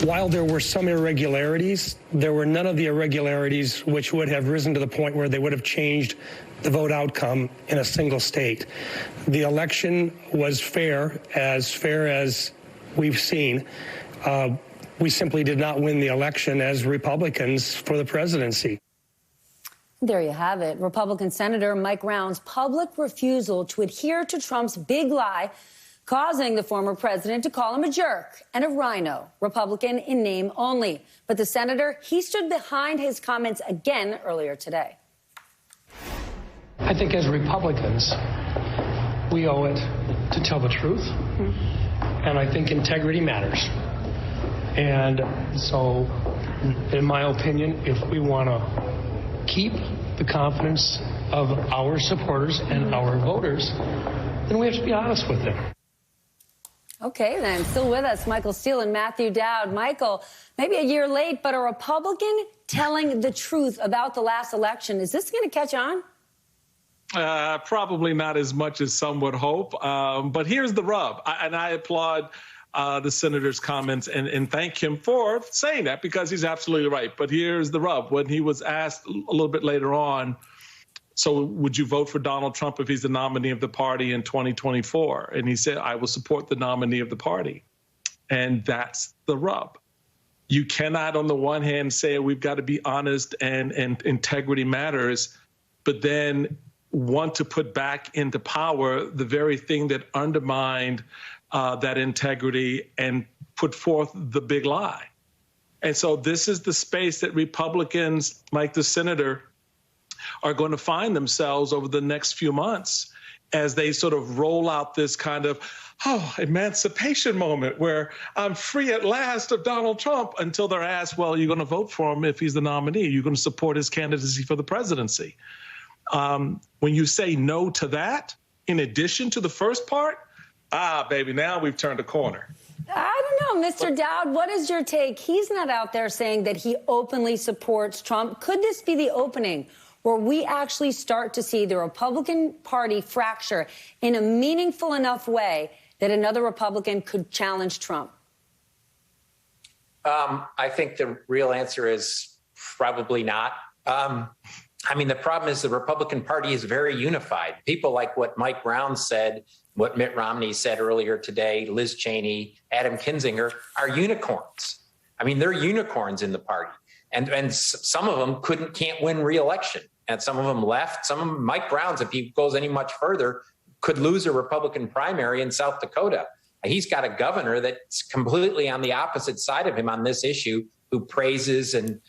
While there were some irregularities, there were none of the irregularities which would have risen to the point where they would have changed the vote outcome in a single state. The election was fair as we've seen. We simply did not win the election as Republicans for the presidency. There you have it. Republican Senator Mike Round's public refusal to adhere to Trump's big lie, causing the former president to call him a jerk and a rhino, Republican in name only. But the senator, he stood behind his comments again earlier today. I think as Republicans, we owe it to tell the truth. And I think integrity matters. And so, in my opinion, if we want to keep the confidence of our supporters and our voters, then we have to be honest with them. Okay, then, still with us, Michael Steele and Matthew Dowd. Michael, maybe a year late, but a Republican telling the truth about the last election. Is this going to catch on? Probably not as much as some would hope. But here's the rub. I applaud the senator's comments and thank him for saying that, because he's absolutely right. But here's the rub. When he was asked a little bit later on, so would you vote for Donald Trump if he's the nominee of the party in 2024? And he said, I will support the nominee of the party. And that's the rub. You cannot, on the one hand, say we've got to be honest and integrity matters, but then want to put back into power the very thing that undermined that integrity and put forth the big lie. And so this is the space that Republicans, like the senator, are going to find themselves over the next few months as they sort of roll out this kind of, emancipation moment where I'm free at last of Donald Trump, until they're asked, well, you're going to vote for him if he's the nominee. You're going to support his candidacy for the presidency. When you say no to that, in addition to the first part, baby, now we've turned a corner. I don't know, Mr. Dowd, what is your take? He's not out there saying that he openly supports Trump. Could this be the opening where we actually start to see the Republican Party fracture in a meaningful enough way that another Republican could challenge Trump? I think the real answer is probably not. I mean, the problem is the Republican Party is very unified. People like what Mike Round said, what Mitt Romney said earlier today, Liz Cheney, Adam Kinzinger are unicorns. I mean, they're unicorns in the party. And some of them can't win re-election. And some of them left. Some of them, Mike Brown's, if he goes any much further, could lose a Republican primary in South Dakota. He's got a governor that's completely on the opposite side of him on this issue, who praises and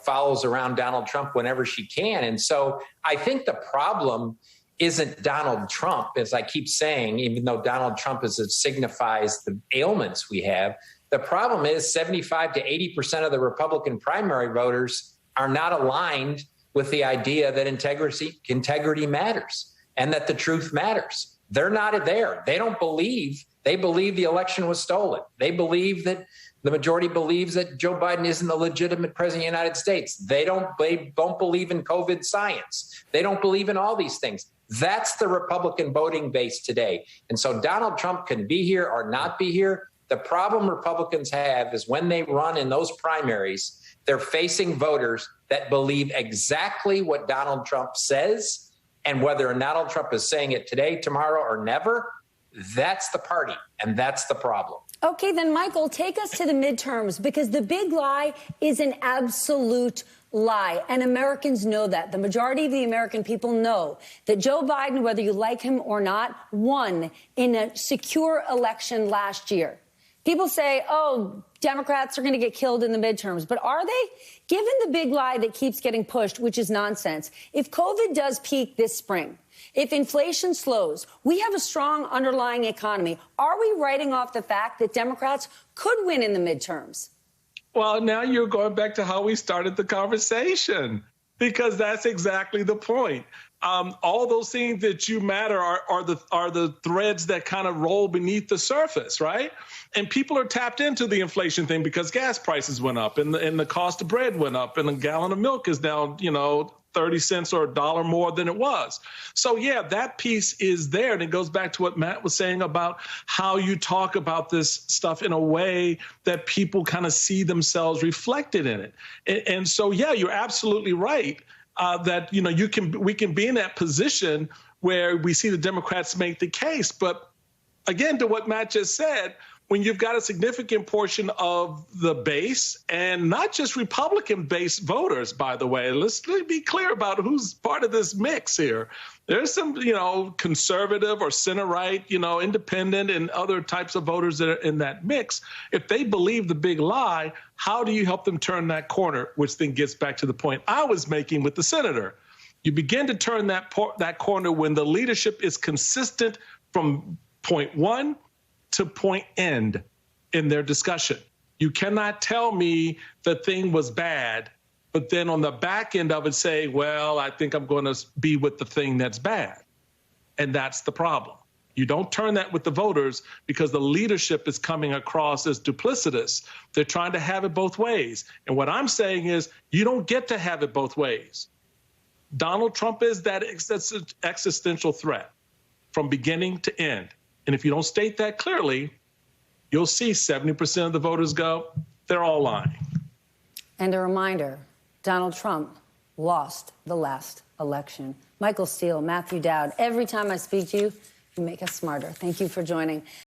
follows around Donald Trump whenever she can. And so I think the problem isn't Donald Trump, as I keep saying, even though Donald Trump signifies the ailments we have. The problem is 75 to 80% of the Republican primary voters are not aligned with the idea that integrity matters and that the truth matters. They're not there. They believe the election was stolen. They believe that the majority believes that Joe Biden isn't the legitimate president of the United States. They don't believe in COVID science. They don't believe in all these things. That's the Republican voting base today. And so Donald Trump can be here or not be here. The problem Republicans have is when they run in those primaries, they're facing voters that believe exactly what Donald Trump says, and whether Donald Trump is saying it today, tomorrow, or never, that's the party, and that's the problem. Okay, then, Michael, take us to the midterms, because the big lie is an absolute lie, and Americans know that. The majority of the American people know that Joe Biden, whether you like him or not, won in a secure election last year. People say, oh, Democrats are going to get killed in the midterms. But are they? Given the big lie that keeps getting pushed, which is nonsense, if COVID does peak this spring, if inflation slows, we have a strong underlying economy. Are we writing off the fact that Democrats could win in the midterms? Well, now you're going back to how we started the conversation, because that's exactly the point. All those things that you matter are the threads that kind of roll beneath the surface, right? And people are tapped into the inflation thing because gas prices went up and the cost of bread went up and a gallon of milk is now, 30 cents or $1 more than it was. So, yeah, that piece is there. And it goes back to what Matt was saying about how you talk about this stuff in a way that people kind of see themselves reflected in it. And so, yeah, you're absolutely right that, you know, we can be in that position where we see the Democrats make the case. But again, to what Matt just said, when you've got a significant portion of the base, and not just Republican-based voters, by the way, let's be clear about who's part of this mix here. There's some, you know, conservative or center-right, you know, independent and other types of voters that are in that mix. If they believe the big lie, how do you help them turn that corner, which then gets back to the point I was making with the senator. You begin to turn that corner when the leadership is consistent from point one to point end in their discussion. You cannot tell me the thing was bad, but then on the back end of it say, well, I think I'm going to be with the thing that's bad. And that's the problem. You don't turn that with the voters because the leadership is coming across as duplicitous. They're trying to have it both ways. And what I'm saying is you don't get to have it both ways. Donald Trump is that existential threat from beginning to end. And if you don't state that clearly, you'll see 70% of the voters go, they're all lying. And a reminder, Donald Trump lost the last election. Michael Steele, Matthew Dowd, every time I speak to you, you make us smarter. Thank you for joining.